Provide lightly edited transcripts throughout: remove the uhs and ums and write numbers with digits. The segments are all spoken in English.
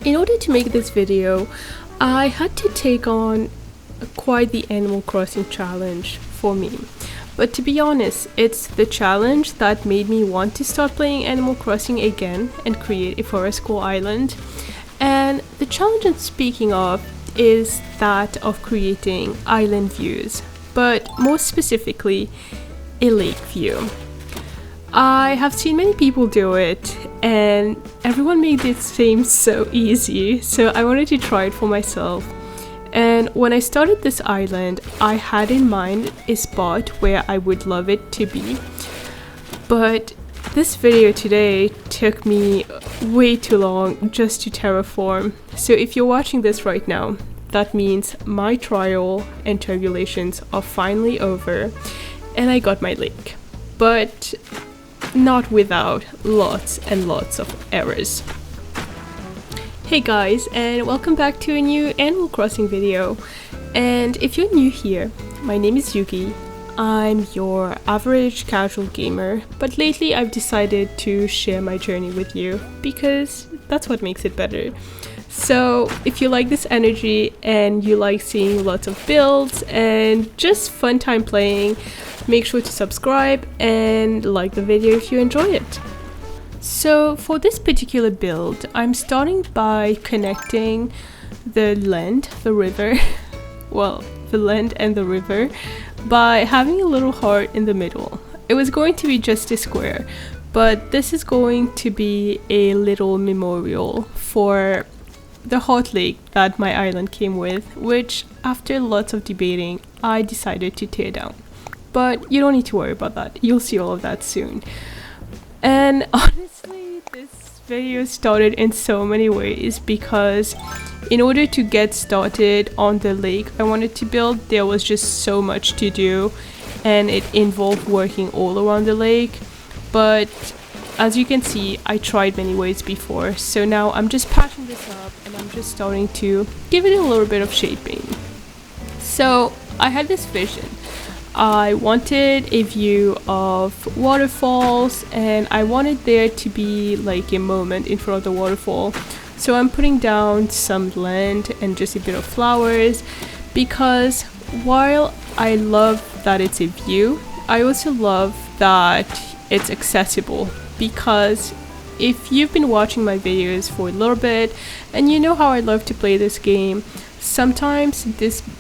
In order to make this video, I had to take on quite the Animal Crossing challenge for me. But to be honest, it's the challenge that made me want to start playing Animal Crossing again and create a Forestcore island. And the challenge I'm speaking of is that of creating island views, but more specifically, a lake view. I have seen many people do it and everyone made it seem so easy, so I wanted to try it for myself. And when I started this island, I had in mind a spot where I would love it to be. But this video today took me way too long just to terraform. So if you're watching this right now, that means my trial and tribulations are finally over and I got my lake. But not without lots and lots of errors. Hey guys, and welcome back to a new Animal Crossing video. And if you're new here, my name is Yugi. I'm your average casual gamer, but lately I've decided to share my journey with you because that's what makes it better. So if you like this energy and you like seeing lots of builds and just fun time playing, make sure to subscribe and like the video if you enjoy it. So for this particular build, I'm starting by connecting the land, the river, well, the land and the river, by having a little heart in the middle. It was going to be just a square, but this is going to be a little memorial for the hot lake that my island came with, which after lots of debating, I decided to tear down. But you don't need to worry about that. You'll see all of that soon. And honestly, this video started in so many ways because in order to get started on the lake I wanted to build, there was just so much to do and it involved working all around the lake. But as you can see, I tried many ways before, so now I'm just patching this up and I'm just starting to give it a little bit of shaping. So I had this vision. I wanted a view of waterfalls and I wanted there to be like a moment in front of the waterfall. So I'm putting down some land and just a bit of flowers because while I love that it's a view, I also love that it's accessible, because if you've been watching my videos for a little bit and you know how I love to play this game, sometimes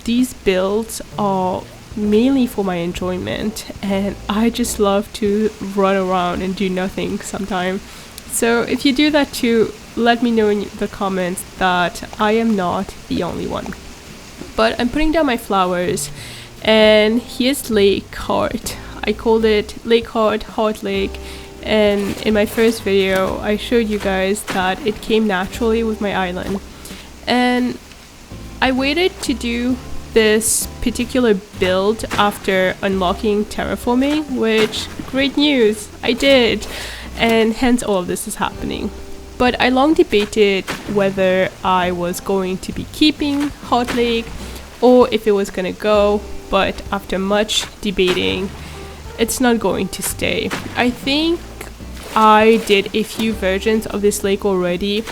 these builds are mainly for my enjoyment and I just love to run around and do nothing sometimes. So if you do that too, let me know in the comments that I am not the only one. But I'm putting down my flowers and here's Lake Heart. I called it Lake Heart, Heart Lake, and in my first video I showed you guys that it came naturally with my island. And I waited to do this particular build after unlocking terraforming, which great news, I did, and hence all of this is happening. But I long debated whether I was going to be keeping Hot Lake or if it was gonna go, but after much debating, it's not going to stay. I think I did a few versions of this lake already,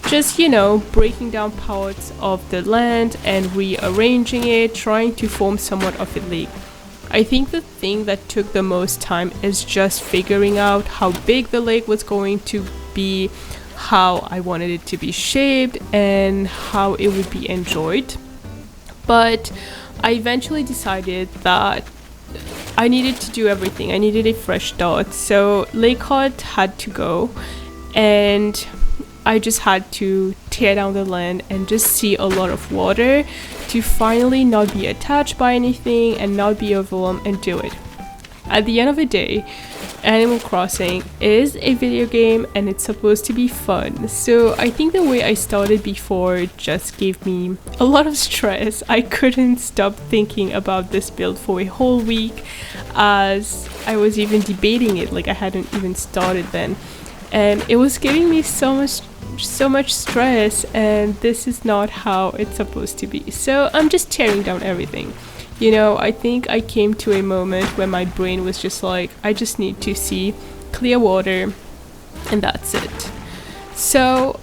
just, you know, breaking down parts of the land and rearranging it, trying to form somewhat of a lake. I think the thing that took the most time is just figuring out how big the lake was going to be, how I wanted it to be shaped, and how it would be enjoyed. But I eventually decided that I needed to do everything. I needed a fresh start. So Lake Heart had to go and I just had to tear down the land and just see a lot of water to finally not be attached by anything and not be overwhelmed and do it. At the end of the day, Animal Crossing is a video game and it's supposed to be fun. So I think the way I started before just gave me a lot of stress. I couldn't stop thinking about this build for a whole week as I was even debating it, like I hadn't even started then. And it was giving me so much stress, and this is not how it's supposed to be. So I'm just tearing down everything. You know, I think I came to a moment where my brain was just like, I just need to see clear water and that's it. So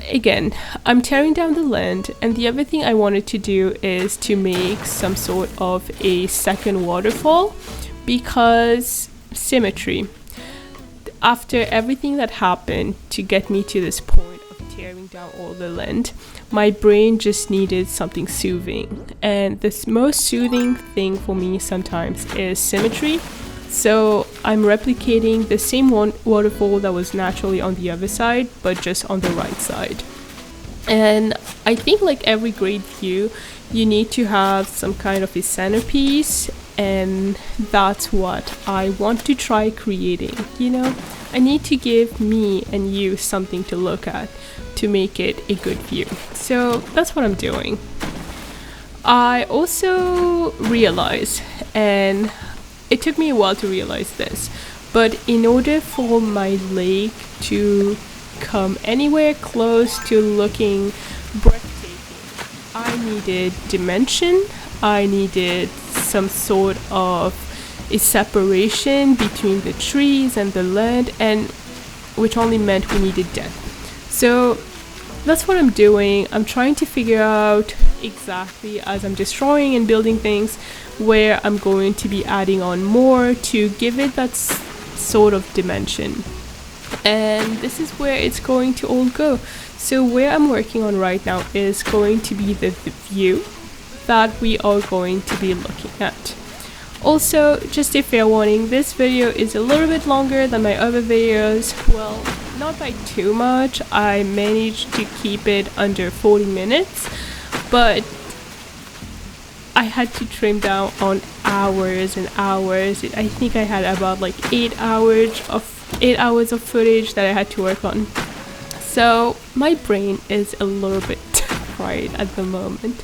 again, I'm tearing down the land, and the other thing I wanted to do is to make some sort of a second waterfall, because symmetry. After everything that happened to get me to this point of tearing down all the land, my brain just needed something soothing, and the most soothing thing for me sometimes is symmetry. So I'm replicating the same waterfall that was naturally on the other side, but just on the right side. And I think like every great view, you need to have some kind of a centerpiece, and that's what I want to try creating. You know, I need to give me and you something to look at to make it a good view. So that's what I'm doing. I also realized, and it took me a while to realize this, but in order for my lake to come anywhere close to looking breathtaking, I needed dimension. I needed some sort of a separation between the trees and the land, and which only meant we needed depth. So that's what I'm doing. I'm trying to figure out exactly, as I'm destroying and building things, where I'm going to be adding on more to give it that sort of dimension. And this is where it's going to all go. So where I'm working on right now is going to be the view that we are going to be looking at. Also, just a fair warning, this video is a little bit longer than my other videos. Well, not by too much. I managed to keep it under 40 minutes, but I had to trim down on hours and hours. I think I had about like 8 hours of footage that I had to work on. So my brain is a little bit fried at the moment.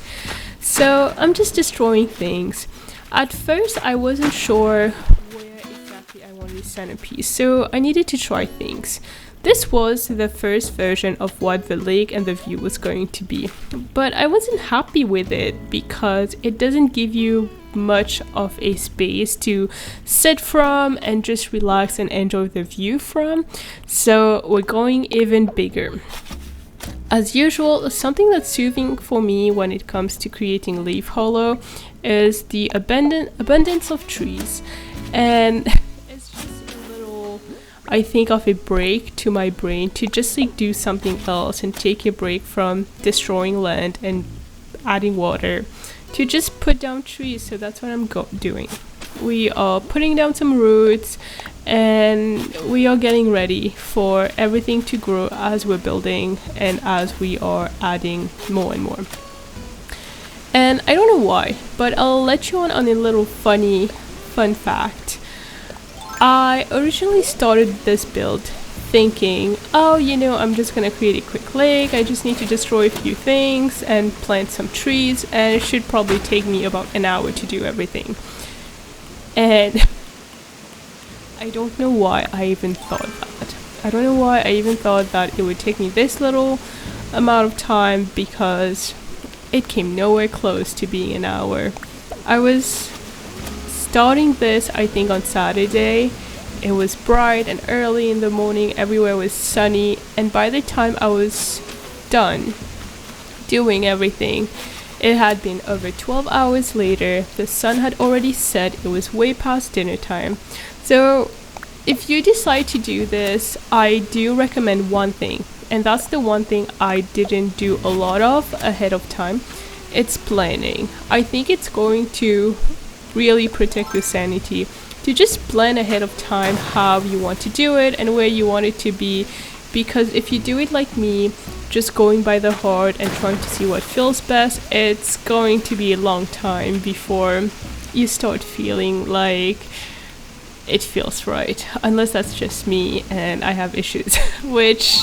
So I'm just destroying things. At first I wasn't sure where exactly I wanted the centerpiece, so I needed to try things. This was the first version of what the lake and the view was going to be, but I wasn't happy with it because it doesn't give you much of a space to sit from and just relax and enjoy the view from. So we're going even bigger. As usual, something that's soothing for me when it comes to creating Leaf Hollow is the abundance of trees, and I think of a break to my brain to just like do something else and take a break from destroying land and adding water to just put down trees. So that's what I'm doing. We are putting down some roots, and we are getting ready for everything to grow as we're building and as we are adding more and more. And I don't know why, but I'll let you on a little fun fact. I originally started this build thinking, oh, you know, I'm just gonna create a quick lake. I just need to destroy a few things and plant some trees, and it should probably take me about an hour to do everything. And I don't know why I even thought that. I don't know why I even thought that it would take me this little amount of time, because it came nowhere close to being an hour. I was starting this, I think, on Saturday. It was bright and early in the morning, everywhere was sunny, and by the time I was done doing everything, it had been over 12 hours later. The sun had already set. It was way past dinner time. So if you decide to do this, I do recommend one thing, and that's the one thing I didn't do a lot of ahead of time. It's planning. I think it's going to really protect your sanity to just plan ahead of time how you want to do it and where you want it to be, because if you do it like me, just going by the heart and trying to see what feels best, it's going to be a long time before you start feeling like it feels right, unless that's just me and I have issues which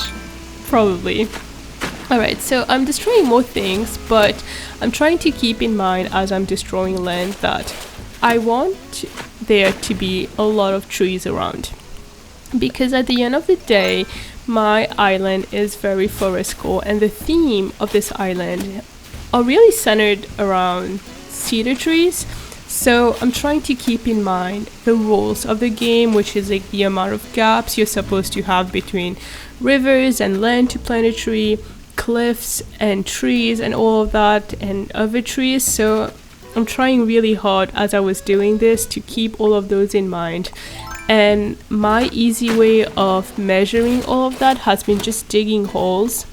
probably. Alright, so I'm destroying more things, but I'm trying to keep in mind as I'm destroying land that I want there to be a lot of trees around, because at the end of the day, my island is very Forestcore, and the theme of this island are really centered around cedar trees. So I'm trying to keep in mind the rules of the game, which is like the amount of gaps you're supposed to have between rivers and land to plant a tree, cliffs and trees and all of that and other trees. So I'm trying really hard as I was doing this to keep all of those in mind. And my easy way of measuring all of that has been just digging holes.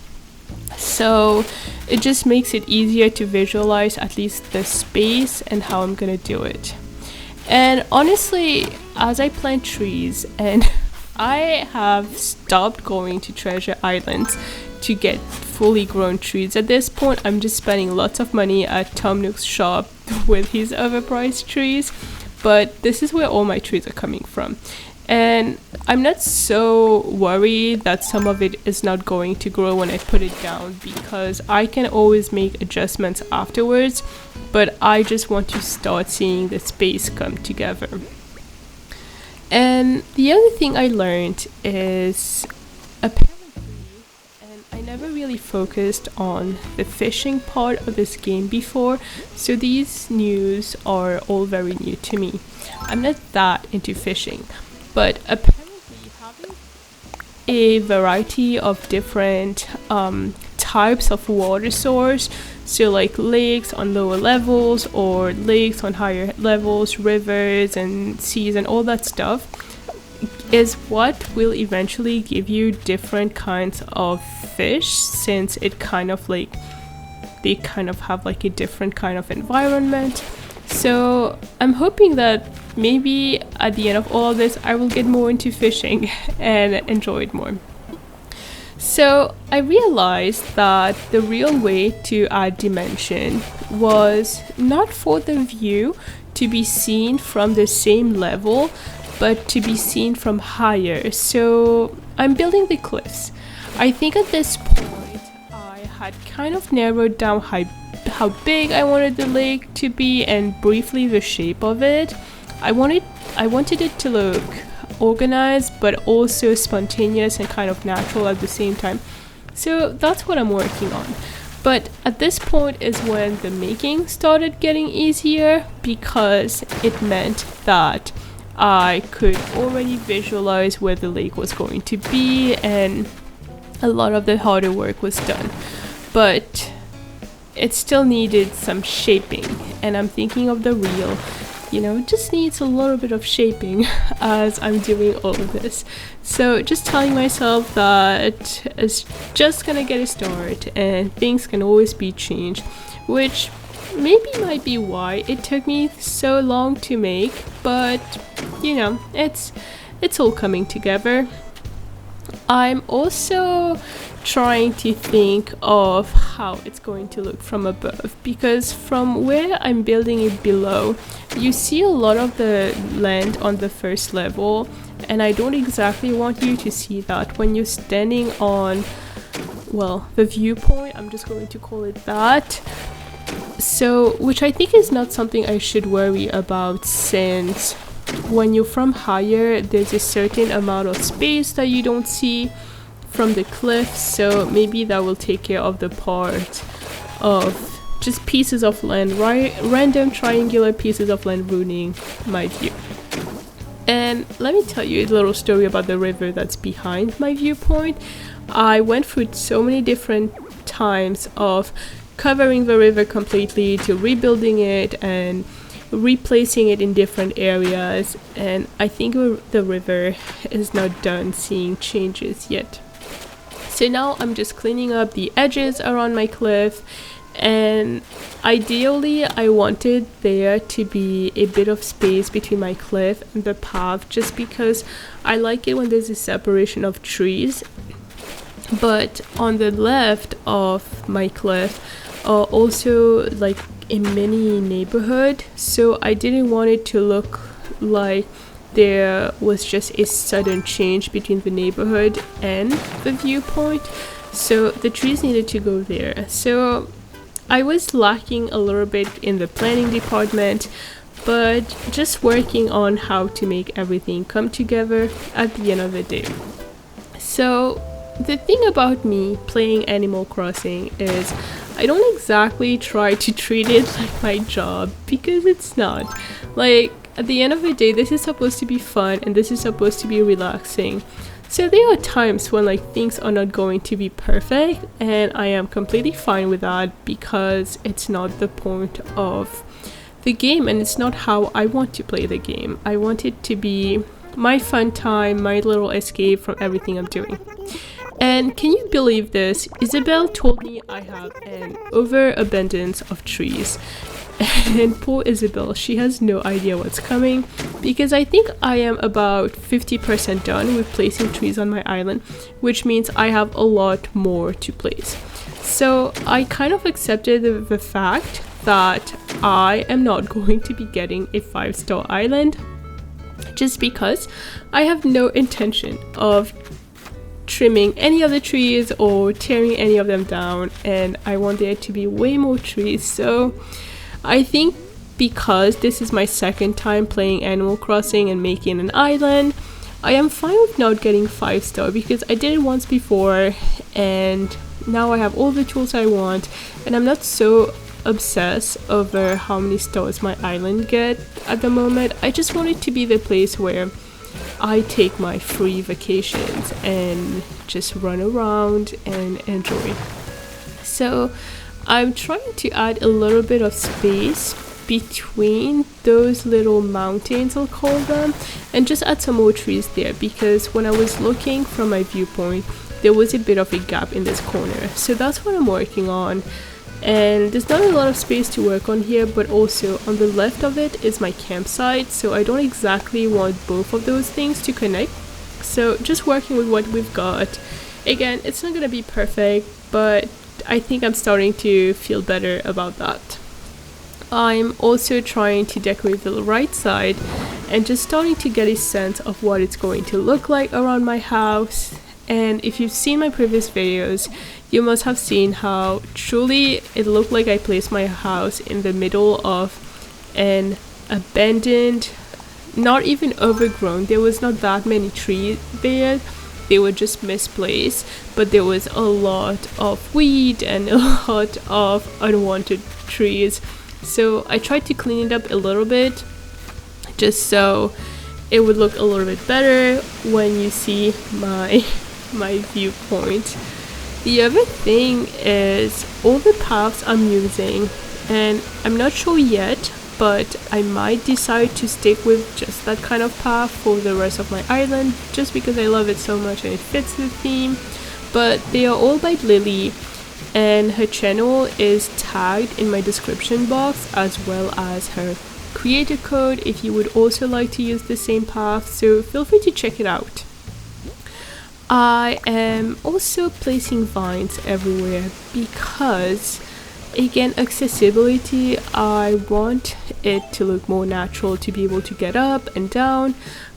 So it just makes it easier to visualize at least the space and how I'm gonna do it. And honestly, as I plant trees, and I have stopped going to treasure islands to get fully grown trees. At this point, I'm just spending lots of money at Tom Nook's shop with his overpriced trees, but this is where all my trees are coming from. And I'm not so worried that some of it is not going to grow when I put it down, because I can always make adjustments afterwards, but I just want to start seeing the space come together. And the other thing I learned is apparently, and I never really focused on the fishing part of this game before, so these news are all very new to me. I'm not that into fishing, but apparently having a variety of different types of water source, so like lakes on lower levels or lakes on higher levels, rivers and seas and all that stuff, is what will eventually give you different kinds of fish, since it kind of like they kind of have like a different kind of environment. So I'm hoping that maybe at the end of all of this I will get more into fishing and enjoy it more. So I realized that the real way to add dimension was not for the view to be seen from the same level, but to be seen from higher. So I'm building the cliffs. I think at this point I had kind of narrowed down how big I wanted the lake to be and briefly the shape of it. I wanted it to look organized but also spontaneous and kind of natural at the same time. So that's what I'm working on. But at this point is when the making started getting easier, because it meant that I could already visualize where the lake was going to be and a lot of the harder work was done. But it still needed some shaping, and I'm thinking of the reel. It just needs a little bit of shaping as I'm doing all of this. So just telling myself that it's just gonna get a start and things can always be changed, which maybe might be why it took me so long to make, but it's all coming together. I'm also trying to think of how it's going to look from above, because from where I'm building it below, you see a lot of the land on the first level, and I don't exactly want you to see that when you're standing on, well, the viewpoint, I'm just going to call it that. So, which I think is not something I should worry about, since when you're from higher, there's a certain amount of space that you don't see from the cliff, so maybe that will take care of the part of just pieces of land, random triangular pieces of land ruining my view. And let me tell you a little story about the river that's behind my viewpoint. I went through so many different times of covering the river completely to rebuilding it and replacing it in different areas, and I think the river is not done seeing changes yet. So now I'm just cleaning up the edges around my cliff, and ideally I wanted there to be a bit of space between my cliff and the path, just because I like it when there's a separation of trees. But on the left of my cliff also like a mini neighborhood, so I didn't want it to look like there was just a sudden change between the neighborhood and the viewpoint, so the trees needed to go there. So I was lacking a little bit in the planning department, but just working on how to make everything come together at the end of the day. So the thing about me playing Animal Crossing is I don't exactly try to treat it like my job, because it's not. Like, at the end of the day, this is supposed to be fun and this is supposed to be relaxing. So there are times when like things are not going to be perfect, and I am completely fine with that because it's not the point of the game and it's not how I want to play the game. I want it to be my fun time, my little escape from everything I'm doing. And can you believe this? Isabelle told me I have an overabundance of trees. And poor Isabelle, she has no idea what's coming because I think I am about 50% done with placing trees on my island, which means I have a lot more to place. So I kind of accepted the fact that I am not going to be getting a 5-star island just because I have no intention of trimming any of the trees or tearing any of them down, and I want there to be way more trees. So I think because this is my second time playing Animal Crossing and making an island, I am fine with not getting 5-star because I did it once before and now I have all the tools I want, and I'm not so obsessed over how many stars my island get at the moment. I just want it to be the place where I take my free vacations and just run around and enjoy. So I'm trying to add a little bit of space between those little mountains, I'll call them, and just add some more trees there because when I was looking from my viewpoint, there was a bit of a gap in this corner. So that's what I'm working on. And there's not a lot of space to work on here, but also on the left of it is my campsite, so I don't exactly want both of those things to connect. So just working with what we've got. Again, it's not gonna be perfect, but I think I'm starting to feel better about that. I'm also trying to decorate the right side and just starting to get a sense of what it's going to look like around my house. And if you've seen my previous videos, you must have seen how truly it looked like I placed my house in the middle of an abandoned, not even overgrown, there was not that many trees there, they were just misplaced, but there was a lot of weed and a lot of unwanted trees. So I tried to clean it up a little bit just so it would look a little bit better when you see my viewpoint. The other thing is all the paths I'm using, and I'm not sure yet, but I might decide to stick with just that kind of path for the rest of my island just because I love it so much and it fits the theme. But they are all by Lily, and her channel is tagged in my description box as well as her creator code if you would also like to use the same path, so feel free to check it out. I am also placing vines everywhere because, again, accessibility, I want it to look more natural, to be able to get up and down,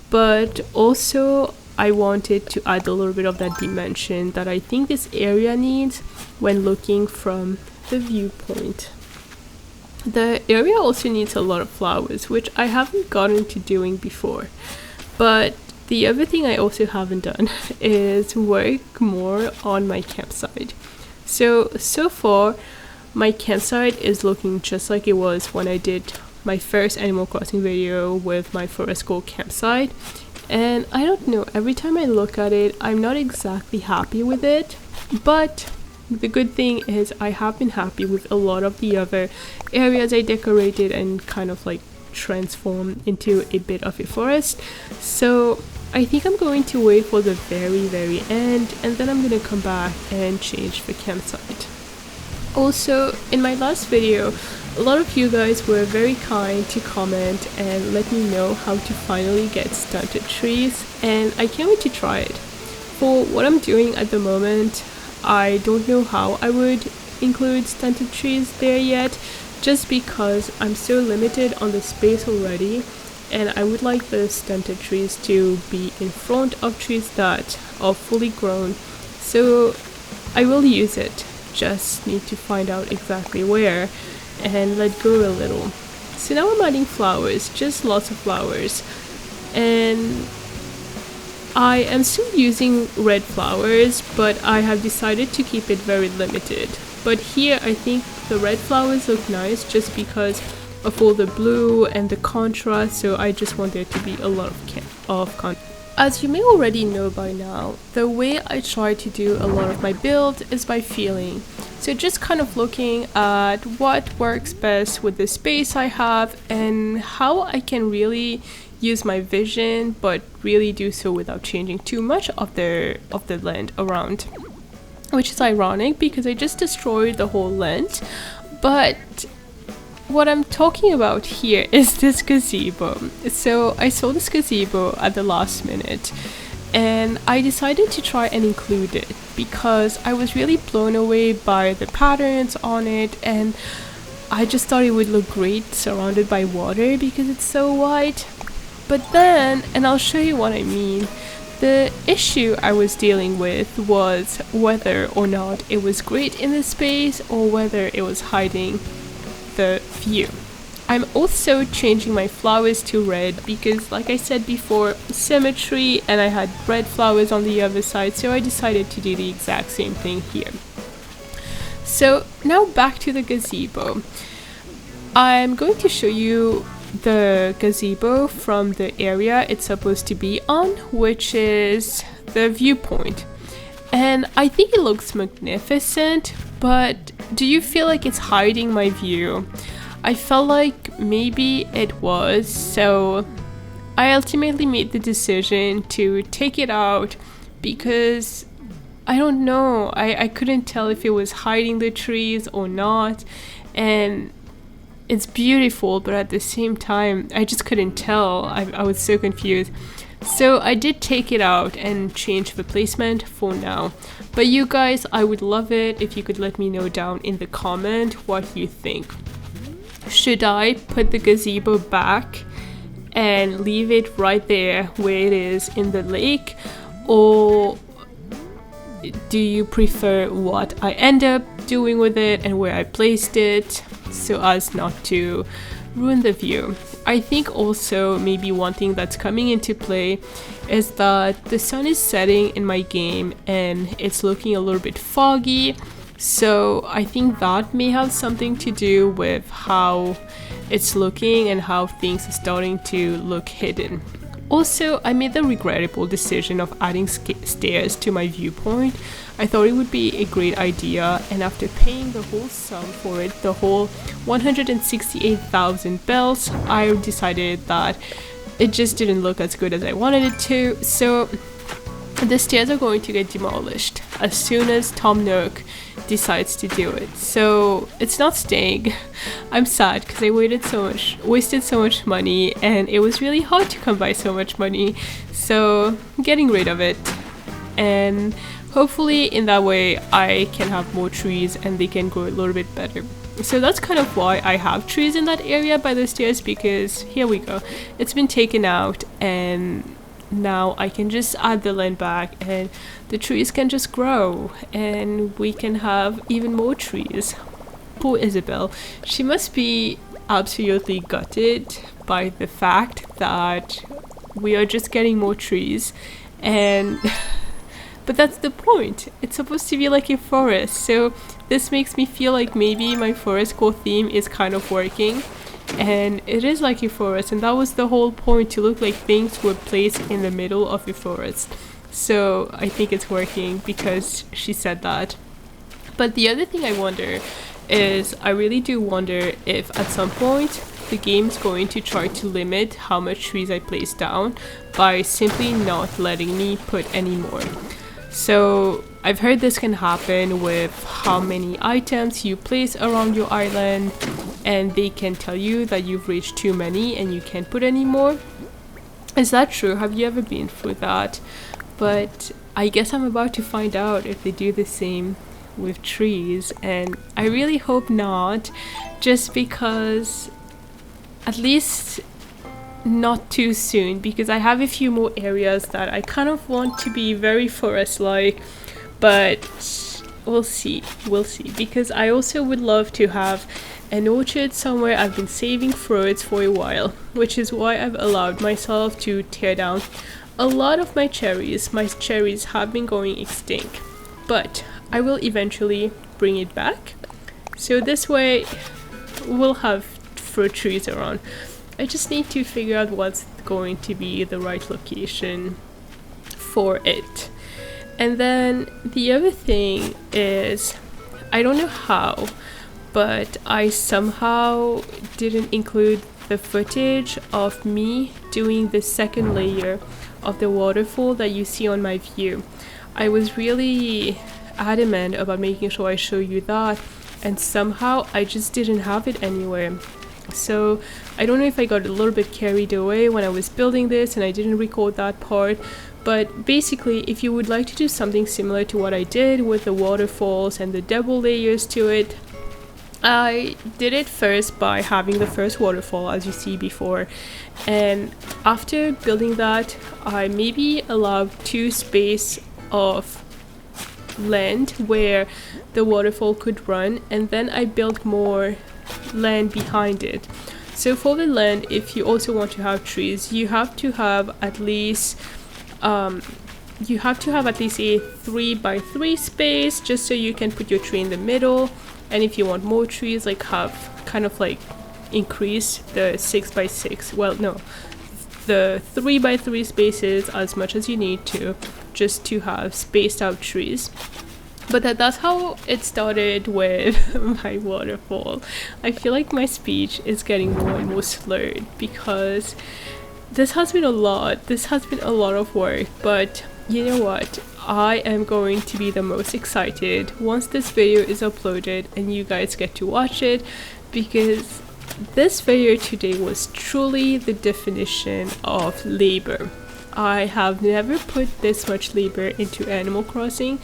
but also I wanted to add a little bit of that dimension that I think this area needs when looking from the viewpoint. The area also needs a lot of flowers, which I haven't gotten to doing before, but the other thing I also haven't done is work more on my campsite. So far, my campsite is looking just like it was when I did my first Animal Crossing video with my Forestcore campsite. And I don't know, every time I look at it, I'm not exactly happy with it. But the good thing is I have been happy with a lot of the other areas I decorated and kind of like transformed into a bit of a forest. So I think I'm going to wait for the very end, and then I'm gonna come back and change the campsite. Also, in my last video, a lot of you guys were very kind to comment and let me know how to finally get stunted trees, and I can't wait to try it. For what I'm doing at the moment, I don't know how I would include stunted trees there yet, just because I'm so limited on the space already, and I would like the stunted trees to be in front of trees that are fully grown, so I will use it. Just need to find out exactly where and let go a little. So now I'm adding flowers, just lots of flowers, and I am still using red flowers, but I have decided to keep it very limited. But here I think the red flowers look nice just because of all the blue and the contrast, so I just want there to be a lot of as you may already know by now, the way I try to do a lot of my build is by feeling. So just kind of looking at what works best with the space I have and how I can really use my vision, but really do so without changing too much of the land around. Which is ironic because I just destroyed the whole land. But what I'm talking about here is this gazebo. So I saw this gazebo at the last minute and I decided to try and include it because I was really blown away by the patterns on it, and I just thought it would look great surrounded by water because it's so wide. But then, and I'll show you what I mean, the issue I was dealing with was whether or not it was great in the space or whether it was hiding the view. I'm also changing my flowers to red because, like I said before, symmetry, and I had red flowers on the other side, so I decided to do the exact same thing here. So now back to the gazebo. I'm going to show you the gazebo from the area it's supposed to be on, which is the viewpoint. And I think it looks magnificent, but do you feel like it's hiding my view? I felt like maybe it was, so I ultimately made the decision to take it out because I don't know, I couldn't tell if it was hiding the trees or not, and it's beautiful, but at the same time I just couldn't tell. I was so confused. So I did take it out and change the placement for now. But you guys, I would love it if you could let me know down in the comment what you think. Should I put the gazebo back and leave it right there where it is in the lake, or do you prefer what I end up doing with it and where I placed it so as not to ruin the view? I think also maybe one thing that's coming into play is that the sun is setting in my game and it's looking a little bit foggy, so I think that may have something to do with how it's looking and how things are starting to look hidden. Also, I made the regrettable decision of adding stairs to my viewpoint. I thought it would be a great idea, and after paying the whole sum for it, the whole 168,000 bells, I decided that it just didn't look as good as I wanted it to, so the stairs are going to get demolished as soon as Tom Nook decides to do it. So it's not staying. I'm sad because I wasted so much money, and it was really hard to come by so much money. So I'm getting rid of it, and hopefully in that way I can have more trees and they can grow a little bit better. So that's kind of why I have trees in that area by the stairs, because here we go, it's been taken out and now I can just add the land back and the trees can just grow and we can have even more trees. Poor Isabelle, she must be absolutely gutted by the fact that we are just getting more trees, and but that's the point. It's supposed to be like a forest, so this makes me feel like maybe my Forestcore theme is kind of working. And it is like a forest, and that was the whole point, to look like things were placed in the middle of a forest. So I think it's working because she said that. But the other thing I wonder is, I really do wonder if at some point the game's going to try to limit how much trees I place down by simply not letting me put any more. So I've heard this can happen with how many items you place around your island, and they can tell you that you've reached too many and you can't put any more. Is that true? Have you ever been through that? But I guess I'm about to find out if they do the same with trees, and I really hope not, just because, at least not too soon, because I have a few more areas that I kind of want to be very forest-like, but we'll see, because I also would love to have an orchard somewhere. I've been saving fruits for a while, which is why I've allowed myself to tear down a lot of my cherries. My cherries have been going extinct, but I will eventually bring it back, so this way we'll have fruit trees around. I just need to figure out what's going to be the right location for it. And then the other thing is, I don't know how, but I somehow didn't include the footage of me doing the second layer of the waterfall that you see on my view. I was really adamant about making sure I show you that, and somehow I just didn't have it anywhere. So I don't know if I got a little bit carried away when I was building this and I didn't record that part. But basically, if you would like to do something similar to what I did with the waterfalls and the double layers to it, I did it first by having the first waterfall, as you see before, and after building that, I maybe allowed 2 space of land where the waterfall could run, and then I built more land behind it. So for the land, if you also want to have trees, you have to have at least a 3x3 space, just so you can put your tree in the middle. And if you want more trees, like have kind of like increase the 6x6, well no, the 3x3 spaces as much as you need to, just to have spaced out trees. But that's how it started with my waterfall. I feel like my speech is getting more and more slurred because this has been a lot. This has been a lot of work, but you know what? I am going to be the most excited once this video is uploaded and you guys get to watch it, because this video today was truly the definition of labor. I have never put this much labor into Animal Crossing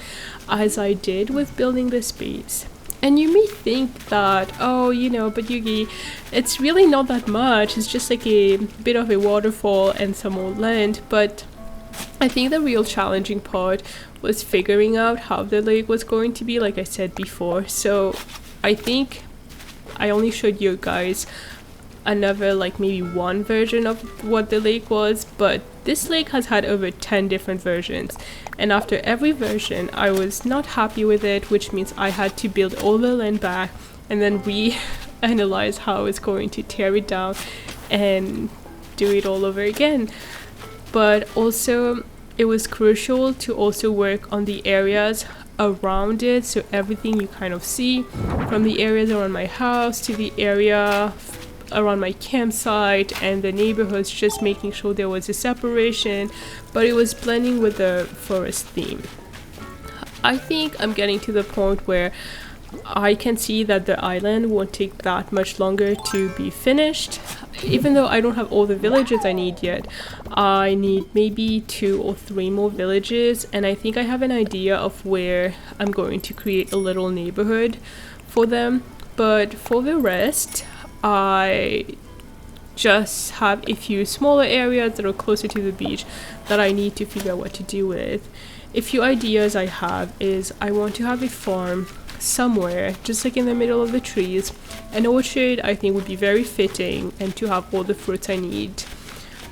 as I did with building this base. And you may think that, oh, you know, but Yugi, it's really not that much. It's just like a bit of a waterfall and some more land. But I think the real challenging part was figuring out how the lake was going to be, like I said before. So I think I only showed you guys another, like maybe one version of what the lake was, but this lake has had over 10 different versions, and after every version I was not happy with it, which means I had to build all the land back and then re-analyze how I was going to tear it down and do it all over again. But also it was crucial to also work on the areas around it, so everything you kind of see, from the areas around my house to the area around my campsite and the neighborhoods, just making sure there was a separation, but it was blending with the forest theme. I think I'm getting to the point where I can see that the island won't take that much longer to be finished. Even though I don't have all the villages I need yet, I need maybe 2 or 3 more villages, and I think I have an idea of where I'm going to create a little neighborhood for them. But for the rest, I just have a few smaller areas that are closer to the beach that I need to figure out what to do with. A few ideas I have is I want to have a farm somewhere just like in the middle of the trees. An orchard I think would be very fitting, and to have all the fruits I need.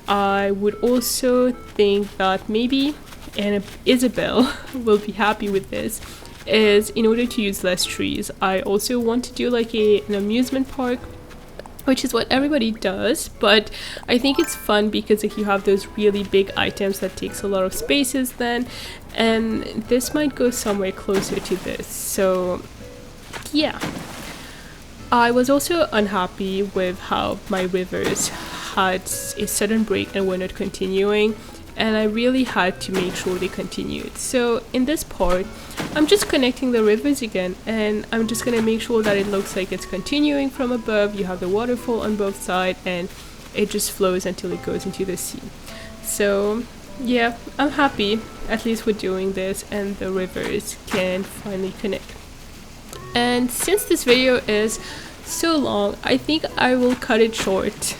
I would also think that maybe, and Isabelle will be happy with this, is in order to use less trees, I also want to do like an amusement park, which is what everybody does, but I think it's fun because if you have those really big items that takes a lot of spaces then, and this might go somewhere closer to this. So yeah, I was also unhappy with how my rivers had a sudden break and were not continuing, and I really had to make sure they continued. So in this part, I'm just connecting the rivers again, and I'm just gonna make sure that it looks like it's continuing from above. You have the waterfall on both sides, and it just flows until it goes into the sea. So yeah, I'm happy at least with doing this, and the rivers can finally connect. And since this video is so long, I think I will cut it short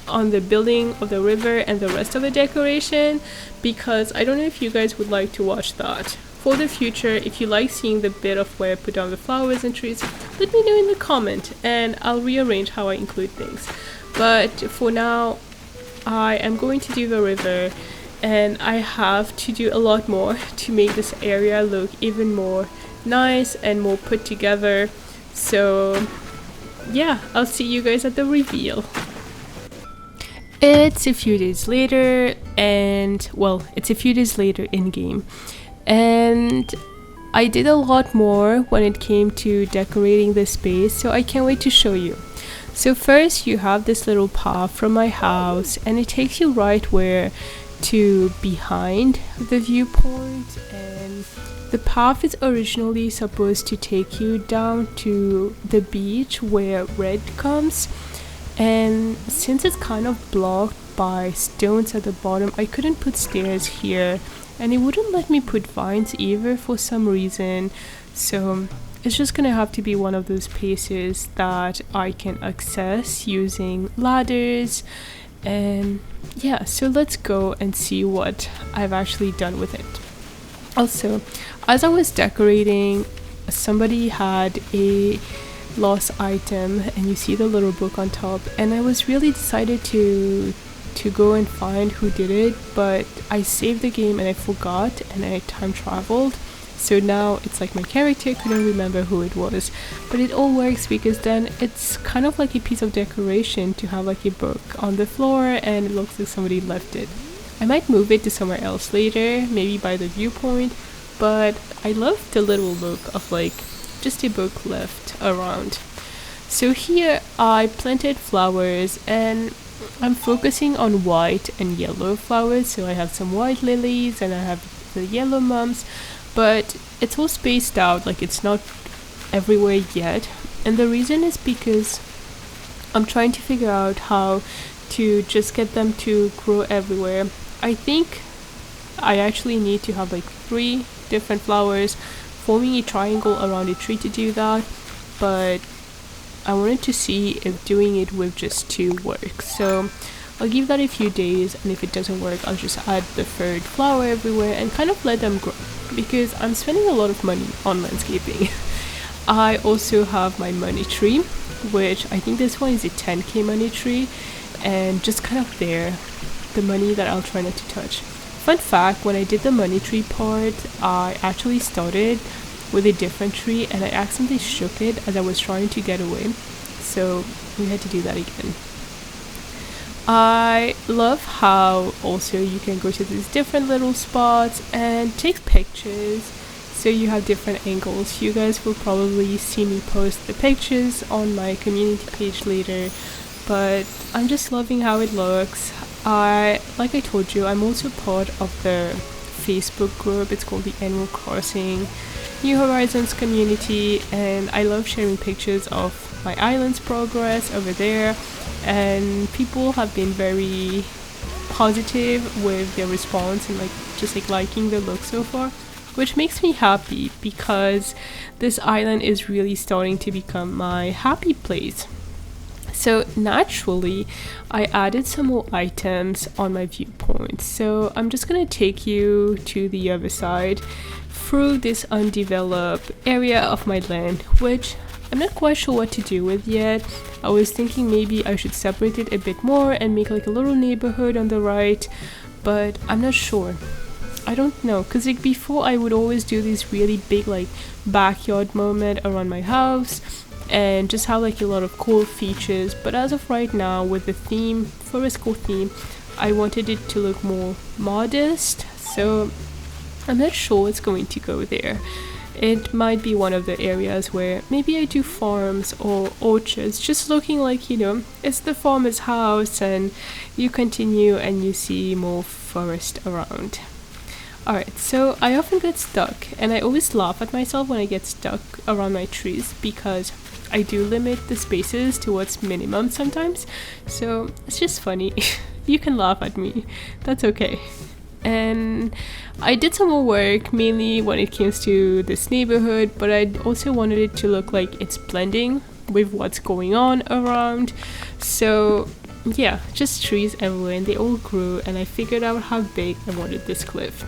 on the building of the river and the rest of the decoration, because I don't know if you guys would like to watch that. For the future, if you like seeing the bit of where I put down the flowers and trees, let me know in the comment and I'll rearrange how I include things. But for now, I am going to do the river, and I have to do a lot more to make this area look even more nice and more put together. So yeah, I'll see you guys at the reveal. It's a few days later, and well, it's a few days later in game, and I did a lot more when it came to decorating the space, so I can't wait to show you. So first you have this little path from my house, and it takes you right where to behind the viewpoint, and the path is originally supposed to take you down to the beach where red comes, and since it's kind of blocked by stones at the bottom, I couldn't put stairs here, and it wouldn't let me put vines either for some reason, so it's just gonna have to be one of those places that I can access using ladders. And yeah, so let's go and see what I've actually done with it. Also, as I was decorating, somebody had a lost item, and you see the little book on top, and I was really decided to go and find who did it, but I saved the game and I forgot, and I time traveled, so now it's like my character couldn't remember who it was. But it all works because then it's kind of like a piece of decoration to have like a book on the floor and it looks like somebody left it. I might move it to somewhere else later, maybe by the viewpoint, but I love the little look of like just a book left around. So here I planted flowers, and I'm focusing on white and yellow flowers. So I have some white lilies and I have the yellow mums, but it's all spaced out, like it's not everywhere yet. And the reason is because I'm trying to figure out how to just get them to grow everywhere. I think I actually need to have like 3 different flowers forming a triangle around a tree to do that, but I wanted to see if doing it with just 2 works. So I'll give that a few days, and if it doesn't work, I'll just add the 3rd flower everywhere and kind of let them grow, because I'm spending a lot of money on landscaping. I also have my money tree, which I think this one is a 10k money tree, and just kind of there, the money that I'll try not to touch. Fun fact, when I did the money tree part, I actually started with a different tree and I accidentally shook it as I was trying to get away, so we had to do that again. I love how also you can go to these different little spots and take pictures, so you have different angles. You guys will probably see me post the pictures on my community page later, but I'm just loving how it looks. Like I told you, I'm also part of the Facebook group. It's called the Animal Crossing New Horizons community, and I love sharing pictures of my island's progress over there, and people have been very positive with their response and like just like liking the look so far, which makes me happy because this island is really starting to become my happy place. So naturally I added some more items on my viewpoint, so I'm just gonna take you to the other side through this undeveloped area of my land, which I'm not quite sure what to do with yet. I was thinking maybe I should separate it a bit more and make like a little neighborhood on the right, but I'm not sure. I don't know, because like before I would always do this really big like backyard moment around my house and just have like a lot of cool features, but as of right now with the theme, Forestcore theme, I wanted it to look more modest, so I'm not sure it's going to go there. It might be one of the areas where maybe I do farms or orchards, just looking like, you know, it's the farmer's house and you continue and you see more forest around. Alright, so I often get stuck, and I always laugh at myself when I get stuck around my trees because I do limit the spaces to what's minimum sometimes, so it's just funny. You can laugh at me, that's okay. And I did some more work mainly when it comes to this neighborhood, but I also wanted it to look like it's blending with what's going on around. So yeah, just trees everywhere, and they all grew, and I figured out how big I wanted this cliff.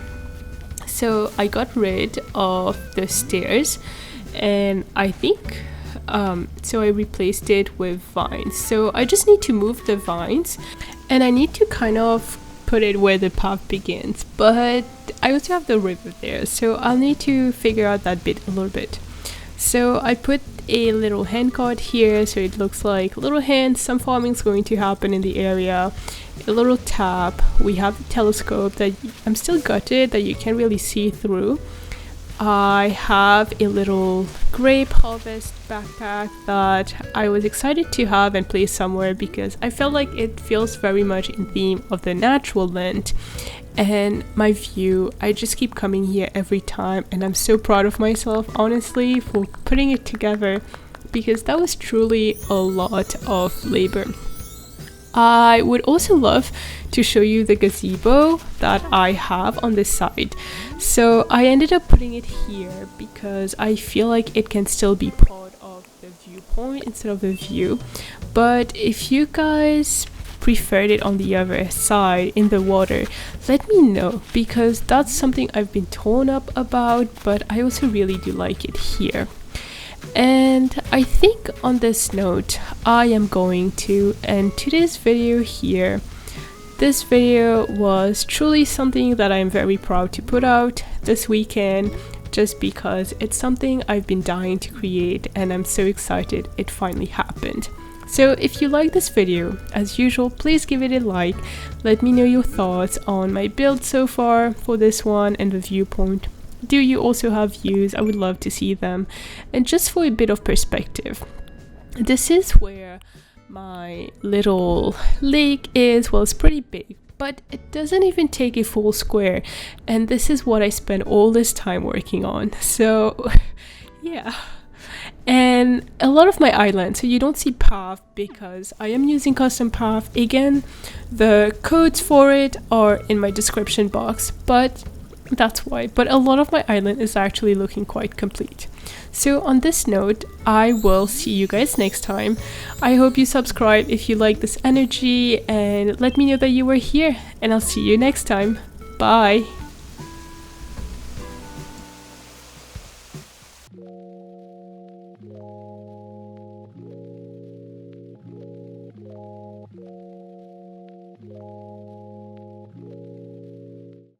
So I got rid of the stairs, and I think so I replaced it with vines. So I just need to move the vines, and I need to kind of put it where the path begins, but I also have the river there, so I'll need to figure out that bit a little bit. So I put a little hand cart here, so it looks like little hands. Some farming is going to happen in the area, a little tap. We have the telescope that I'm still gutted that you can't really see through. I have a little grape harvest backpack that I was excited to have and place somewhere because I felt like it feels very much in theme of the natural land. And my view, I just keep coming here every time, and I'm so proud of myself, honestly, for putting it together, because that was truly a lot of labor. I would also love to show you the gazebo that I have on this side. So I ended up putting it here because I feel like it can still be part of the viewpoint instead of the view. But if you guys preferred it on the other side in the water, let me know, because that's something I've been torn up about, but I also really do like it here. And I think on this note, I am going to end today's video here. This video was truly something that I'm very proud to put out this weekend, just because it's something I've been dying to create, and I'm so excited it finally happened. So if you like this video, as usual, please give it a like. Let me know your thoughts on my build so far for this one and the viewpoint. Do you also have views? I would love to see them. And just for a bit of perspective, this is where my little lake is. Well, it's pretty big, but it doesn't even take a full square. And this is what I spent all this time working on. So yeah. And a lot of my islands, so you don't see path because I am using custom path. Again, the codes for it are in my description box, but that's why. But a lot of my island is actually looking quite complete. So on this note, I will see you guys next time. I hope you subscribe if you like this energy, and let me know that you were here, and I'll see you next time. Bye.